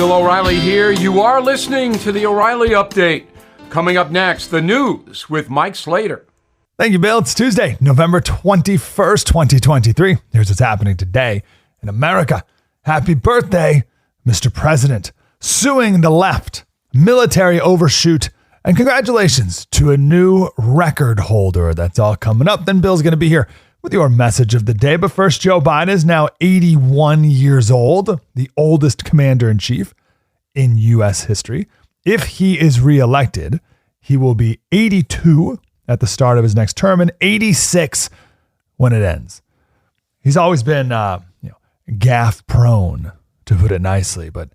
Bill O'Reilly here. You are listening to the O'Reilly Update. Coming up next, the news with Mike Slater. Thank you, Bill. It's Tuesday, November 21st, 2023. Here's what's happening today in America. Happy birthday, Mr. President. Suing the left, military overshoot, and congratulations to a new record holder. That's all coming up. Then Bill's going to be here with your message of the day. But first, Joe Biden is now 81 years old, the oldest commander-in-chief in U.S. history. If he is reelected, he will be 82 at the start of his next term and 86 when it ends. He's always been, gaffe prone, to put it nicely, but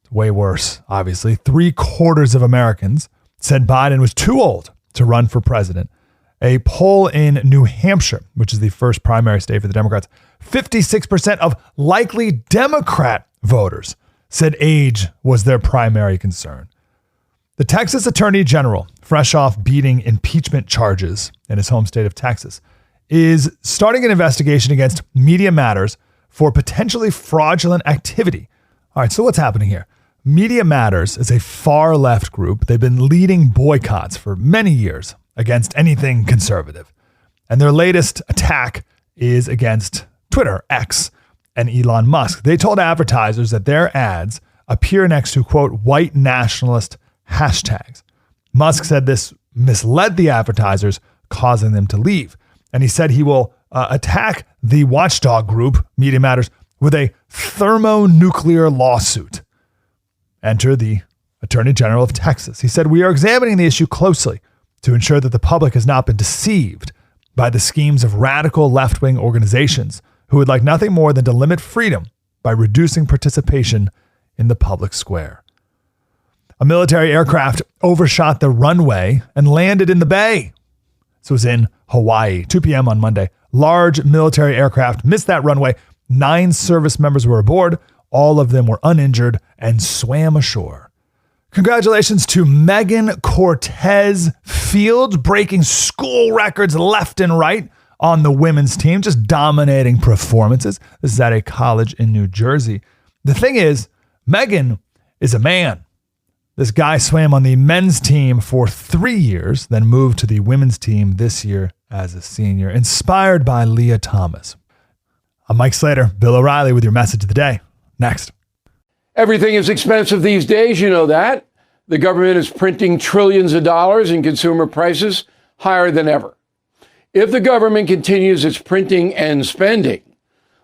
it's way worse, obviously. 3/4 of Americans said Biden was too old to run for president. A poll in New Hampshire, which is the first primary state for the Democrats, 56% of likely Democrat voters said age was their primary concern. The Texas Attorney General, fresh off beating impeachment charges in his home state of Texas, is starting an investigation against Media Matters for potentially fraudulent activity. All right, so what's happening here? Media Matters is a far left group. They've been leading boycotts for many years against anything conservative. And their latest attack is against Twitter, X, and Elon Musk. They told advertisers that their ads appear next to, quote, white nationalist hashtags. Musk said this misled the advertisers, causing them to leave. And he said he will attack the watchdog group, Media Matters, with a thermonuclear lawsuit. Enter the Attorney General of Texas. He said, "We are examining the issue closely to ensure that the public has not been deceived by the schemes of radical left-wing organizations who would like nothing more than to limit freedom by reducing participation in the public square." A military aircraft overshot the runway and landed in the bay. This was in Hawaii, 2 p.m. on Monday. Large military aircraft missed that runway. 9 service members were aboard. All of them were uninjured and swam ashore. Congratulations to Megan Cortez Fields, breaking school records left and right on the women's team, just dominating performances. This is at a college in New Jersey. The thing is, Megan is a man. This guy swam on the men's team for 3 years, then moved to the women's team this year as a senior, inspired by Leah Thomas. I'm Mike Slater, Bill O'Reilly with your message of the day. Next. Everything is expensive these days, you know that. The government is printing trillions of dollars and consumer prices higher than ever. If the government continues its printing and spending,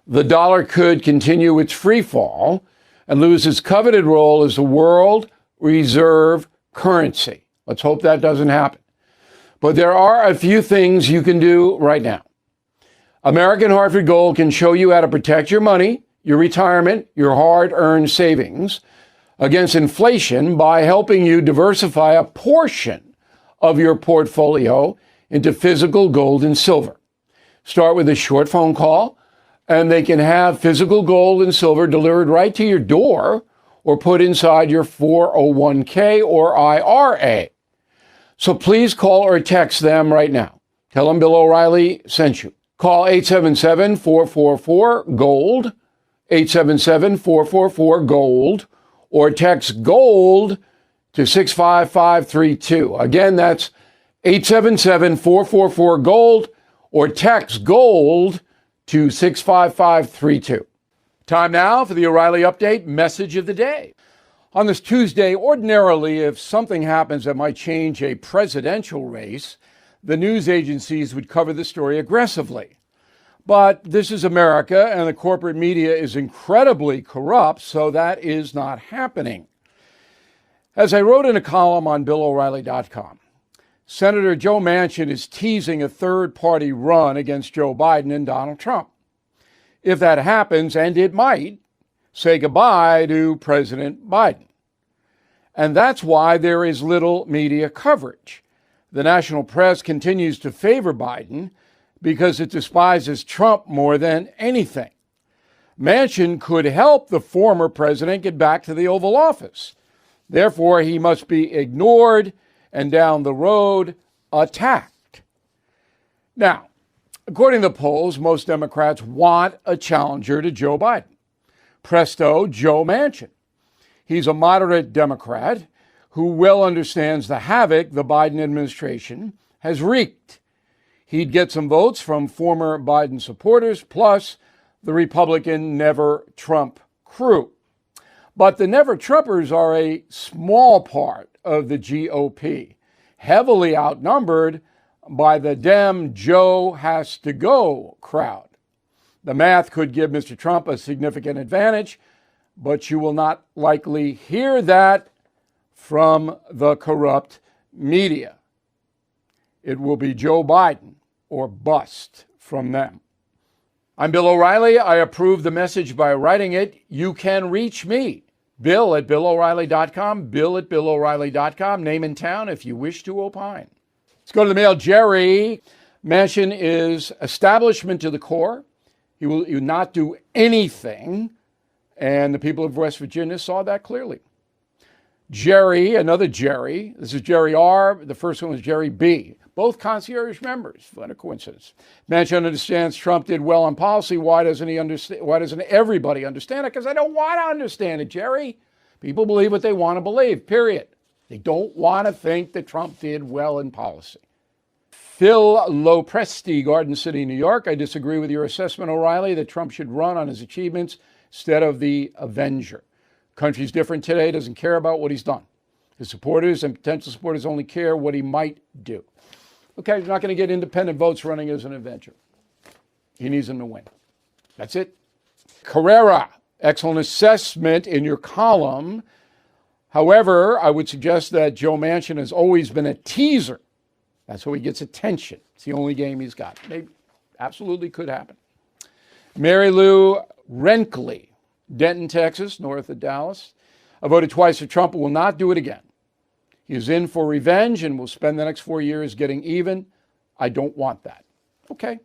the dollar could continue its free fall and lose its coveted role as the world reserve currency. Let's hope that doesn't happen. But there are a few things you can do right now. American Hartford Gold can show you how to protect your money, your retirement, your hard-earned savings against inflation by helping you diversify a portion of your portfolio into physical gold and silver. Start with a short phone call, and they can have physical gold and silver delivered right to your door or put inside your 401k or IRA. So please call or text them right now. Tell them Bill O'Reilly sent you. Call 877-444-GOLD, 877-444-GOLD, or text GOLD to 65532. Again, that's 877-444-GOLD, or text GOLD to 65532. Time now for the O'Reilly Update message of the day. On this Tuesday, ordinarily, if something happens that might change a presidential race, the news agencies would cover the story aggressively. But this is America, and the corporate media is incredibly corrupt, so that is not happening. As I wrote in a column on BillO'Reilly.com, Senator Joe Manchin is teasing a third-party run against Joe Biden and Donald Trump. If that happens, and it might, say goodbye to President Biden. And that's why there is little media coverage. The national press continues to favor Biden because it despises Trump more than anything. Manchin could help the former president get back to the Oval Office. Therefore, he must be ignored and down the road attacked. Now, according to polls, most Democrats want a challenger to Joe Biden. Presto, Joe Manchin. He's a moderate Democrat who well understands the havoc the Biden administration has wreaked. He'd get some votes from former Biden supporters, plus the Republican Never Trump crew. But the Never Trumpers are a small part of the GOP, heavily outnumbered by the Dem Joe has to go crowd. The math could give Mr. Trump a significant advantage, but you will not likely hear that from the corrupt media. It will be Joe Biden or bust from them. I'm Bill O'Reilly. I approve the message by writing it. You can reach me, Bill at BillO'Reilly.com, Bill at BillO'Reilly.com, name and town if you wish to opine. Let's go to the mail. Jerry, Manchin is establishment to the core. He will not do anything, and the people of West Virginia saw that clearly. Jerry, another Jerry, this is Jerry R., the first one was Jerry B., both concierge members. What a coincidence. Manchin understands Trump did well on policy. Why doesn't he understand? Why doesn't everybody understand it? Because I don't want to understand it, Jerry. People believe what they want to believe, period. They don't want to think that Trump did well in policy. Phil Lopresti, Garden City, New York. I disagree with your assessment, O'Reilly, that Trump should run on his achievements instead of the Avenger. Country's different today, doesn't care about what he's done. His supporters and potential supporters only care what he might do. Okay, he's not going to get independent votes running as an Avenger. He needs them to win. That's it. Carrera, excellent assessment in your column. However, I would suggest that Joe Manchin has always been a teaser. That's how he gets attention. It's the only game he's got. Maybe, absolutely could happen. Mary Lou Renkley, Denton, Texas, north of Dallas. I voted twice for Trump and will not do it again. He is in for revenge and will spend the next 4 years getting even. I don't want that. Okay.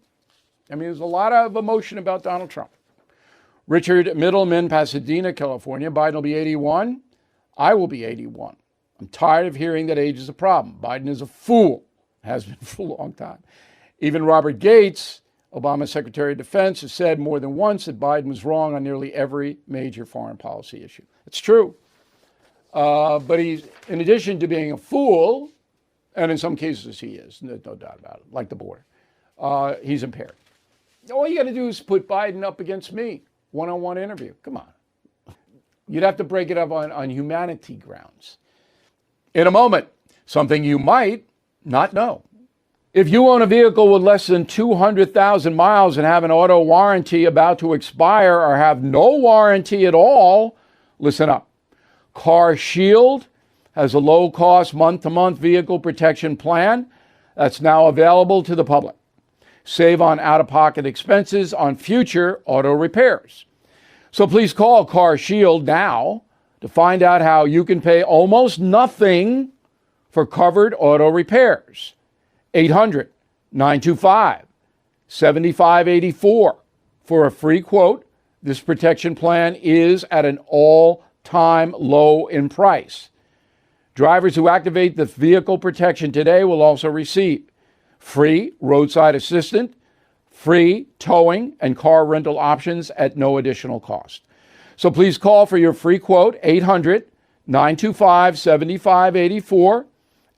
I mean, there's a lot of emotion about Donald Trump. Richard Middleman, Pasadena, California. Biden will be 81. I will be 81. I'm tired of hearing that age is a problem. Biden is a fool. Has been for a long time. Even Robert Gates, Obama's Secretary of Defense, has said more than once that Biden was wrong on nearly every major foreign policy issue. It's true. But he's, in addition to being a fool, and in some cases he is, no doubt about it, like the border, he's impaired. All you got to do is put Biden up against me, one-on-one interview. Come on. You'd have to break it up on humanity grounds. In a moment, something you might not know. If you own a vehicle with less than 200,000 miles and have an auto warranty about to expire or have no warranty at all, listen up. Car Shield has a low-cost month-to-month vehicle protection plan that's now available to the public. Save on out-of-pocket expenses on future auto repairs. So please call Car Shield now to find out how you can pay almost nothing for covered auto repairs. 800-925-7584 for a free quote. This protection plan is at an all-time low in price. Drivers who activate the vehicle protection today will also receive free roadside assistance, free towing, and car rental options at no additional cost. So please call for your free quote, 800-925-7584,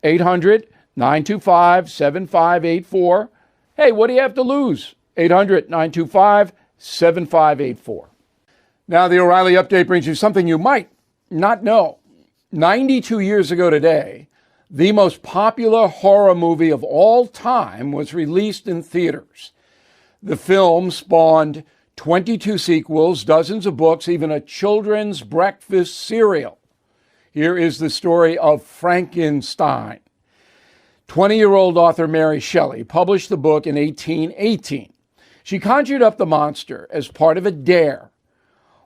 800-925-7584. Hey, what do you have to lose? 800-925-7584. Now, the O'Reilly Update brings you something you might not know. 92 years ago today, the most popular horror movie of all time was released in theaters. The film spawned 22 sequels, dozens of books, even a children's breakfast cereal. Here is the story of Frankenstein. 20-year-old author Mary Shelley published the book in 1818. She conjured up the monster as part of a dare.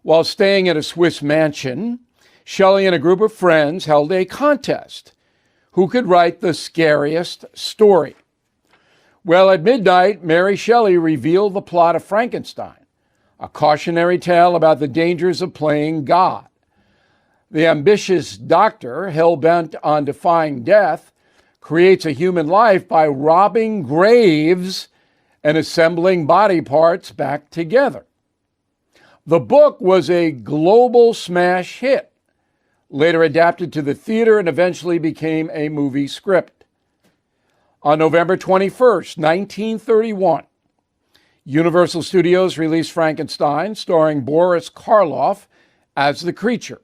While staying at a Swiss mansion, Shelley and a group of friends held a contest. Who could write the scariest story? Well, at midnight, Mary Shelley revealed the plot of Frankenstein, a cautionary tale about the dangers of playing God. The ambitious doctor, hell-bent on defying death, creates a human life by robbing graves and assembling body parts back together. The book was a global smash hit, later adapted to the theater and eventually became a movie script. On November 21st, 1931, Universal Studios released Frankenstein, starring Boris Karloff as the creature.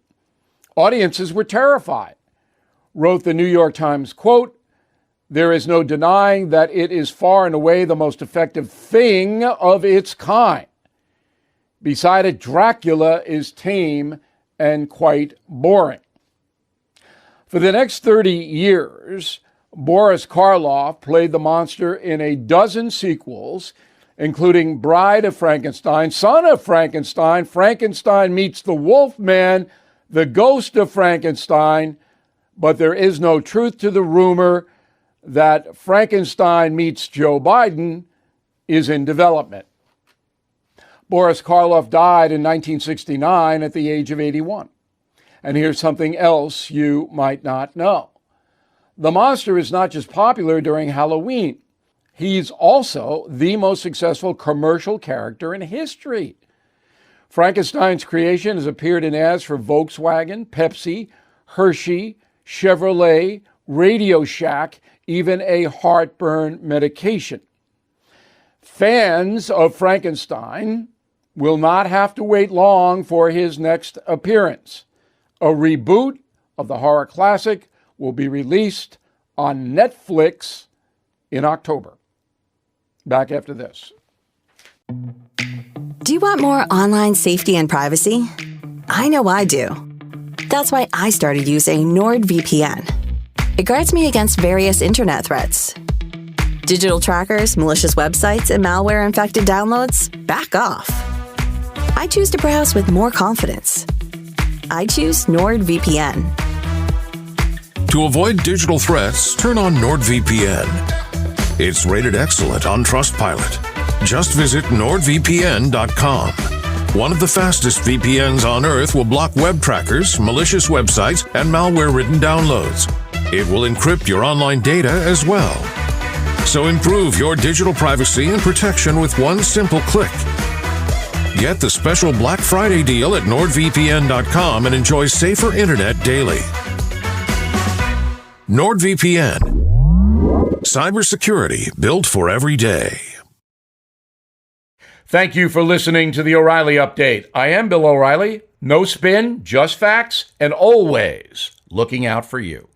Audiences were terrified. Wrote the New York Times, quote, "There is no denying that it is far and away the most effective thing of its kind. Beside it, Dracula is tame and quite boring." For the next 30 years, Boris Karloff played the monster in a dozen sequels, including Bride of Frankenstein, Son of Frankenstein, Frankenstein Meets the Wolfman, The Ghost of Frankenstein, but there is no truth to the rumor that Frankenstein Meets Joe Biden is in development. Boris Karloff died in 1969 at the age of 81. And here's something else you might not know. The monster is not just popular during Halloween. He's also the most successful commercial character in history. Frankenstein's creation has appeared in ads for Volkswagen, Pepsi, Hershey, Chevrolet, Radio Shack, even a heartburn medication. Fans of Frankenstein will not have to wait long for his next appearance. A reboot of the horror classic will be released on Netflix in October. Back after this. Do you want more online safety and privacy? I know I do. That's why I started using NordVPN. It guards me against various internet threats. Digital trackers, malicious websites, and malware-infected downloads? Back off. I choose to browse with more confidence. I choose NordVPN. To avoid digital threats, turn on NordVPN. It's rated excellent on Trustpilot. Just visit NordVPN.com. One of the fastest VPNs on Earth will block web trackers, malicious websites, and malware-ridden downloads. It will encrypt your online data as well. So improve your digital privacy and protection with one simple click. Get the special Black Friday deal at NordVPN.com and enjoy safer internet daily. NordVPN. Cybersecurity built for every day. Thank you for listening to the O'Reilly Update. I am Bill O'Reilly. No spin, just facts, and always looking out for you.